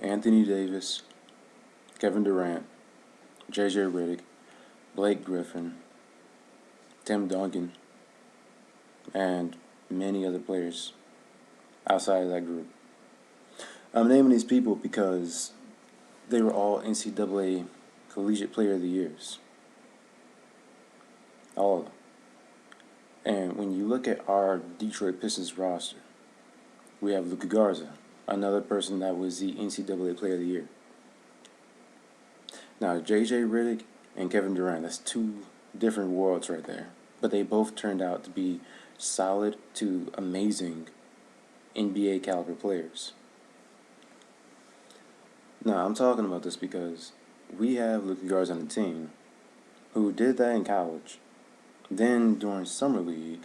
Anthony Davis, Kevin Durant, J.J. Redick, Blake Griffin, Tim Duncan, and many other players outside of that group. I'm naming these people because they were all NCAA Collegiate Player of the Years. All of them. And when you look at our Detroit Pistons roster, we have Luka Garza, another person that was the NCAA Player of the Year. Now, J.J. Redick and Kevin Durant, that's two different worlds right there. But they both turned out to be solid to amazing NBA caliber players. Now, I'm talking about this because we have Luka Garza on the team who did that in college. Then, during Summer League,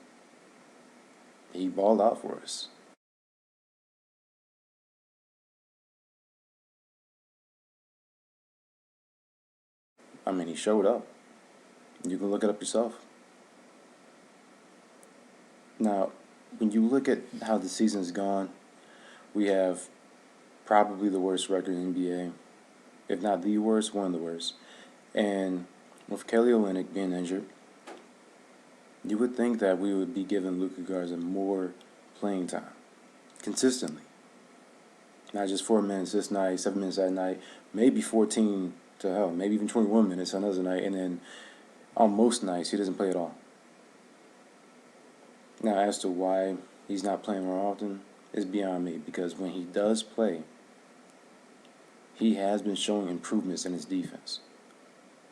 he balled out for us. I mean, he showed up. You can look it up yourself. Now, when you look at how the season's gone, we have probably the worst record in the NBA. If not the worst, one of the worst. And with Kelly Olynyk being injured, you would think that we would be giving Luka Garza more playing time, consistently. Not just 4 minutes this night, 7 minutes that night, maybe 14 to hell, maybe even 21 minutes another night, and then on most nights he doesn't play at all. Now, as to why he's not playing more often is beyond me, because when he does play, he has been showing improvements in his defense,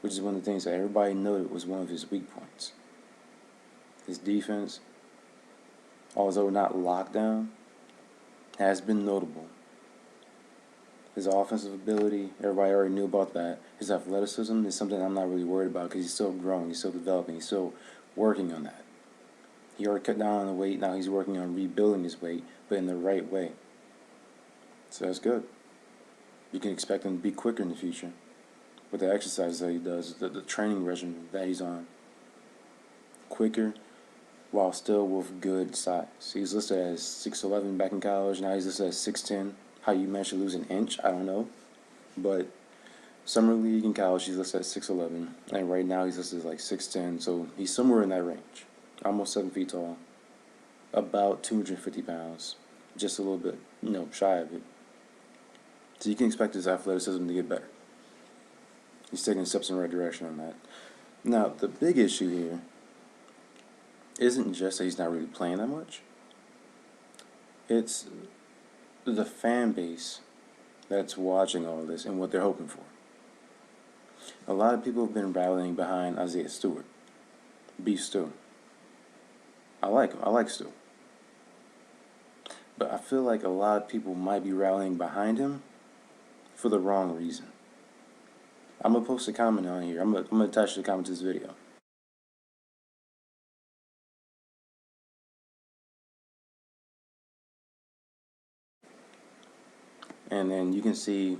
which is one of the things that everybody noted was one of his weak points. His defense, although not locked down, has been notable. His offensive ability, everybody already knew about that. His athleticism is something I'm not really worried about because he's still growing, he's still developing, he's still working on that. He already cut down on the weight, now he's working on rebuilding his weight, but in the right way. So that's good. You can expect him to be quicker in the future with the exercises that he does, the training regimen that he's on. Quicker, while still with good size. He's listed as 6'11" back in college. Now he's listed as 6'10". How you managed to lose an inch, I don't know. But Summer League in college, he's listed at 6'11". And right now he's listed as like 6'10". So he's somewhere in that range. Almost 7 feet tall. About 250 pounds. Just a little bit, shy of it. So you can expect his athleticism to get better. He's taking steps in the right direction on that. Now, the big issue here isn't just that he's not really playing that much. It's the fan base that's watching all this and what they're hoping for. A lot of people have been rallying behind Isaiah Stewart. Beef Stew. I like him. I like Stu. But I feel like a lot of people might be rallying behind him for the wrong reason. I'm going to post a comment on here. I'm going to attach the comment to this video. And then you can see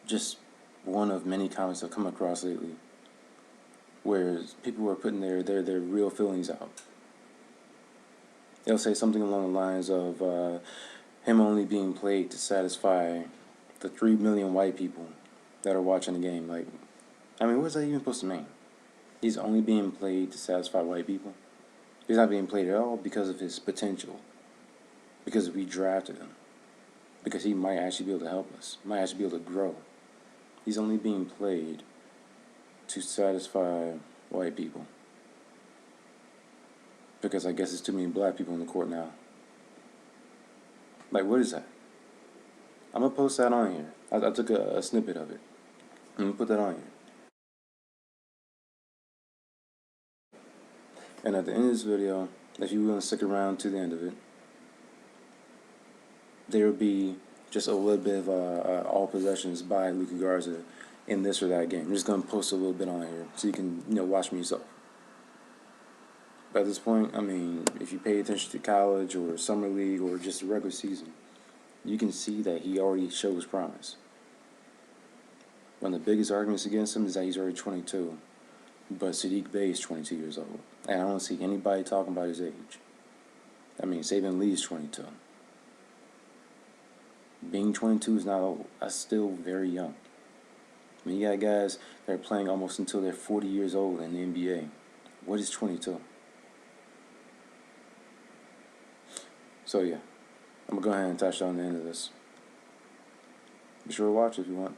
just one of many comments I've come across lately where people are putting their real feelings out. They'll say something along the lines of him only being played to satisfy the 3 million white people that are watching the game. Like, I mean, what's that even supposed to mean? He's only being played to satisfy white people? He's not being played at all because of his potential. Because we drafted him. Because he might actually be able to help us. Might actually be able to grow. He's only being played to satisfy white people. Because I guess there's too many black people in the court now. Like, what is that? I'm going to post that on here. I took a snippet of it. I'm going to put that on here. And at the end of this video, if you want to stick around to the end of it, there will be just a little bit of all possessions by Luka Garza in this or that game. I'm just going to post a little bit on here so you can watch me yourself. But at this point, I mean, if you pay attention to college or summer league or just the regular season, you can see that he already shows promise. One of the biggest arguments against him is that he's already 22, but Sadiq Bey is 22 years old, and I don't see anybody talking about his age. I mean, Saban Lee is 22. Being 22 is not old. That's still very young. I mean, you got guys that are playing almost until they're 40 years old in the NBA. What is 22? So yeah, I'm gonna go ahead and touch on the end of this. Be sure to watch if you want.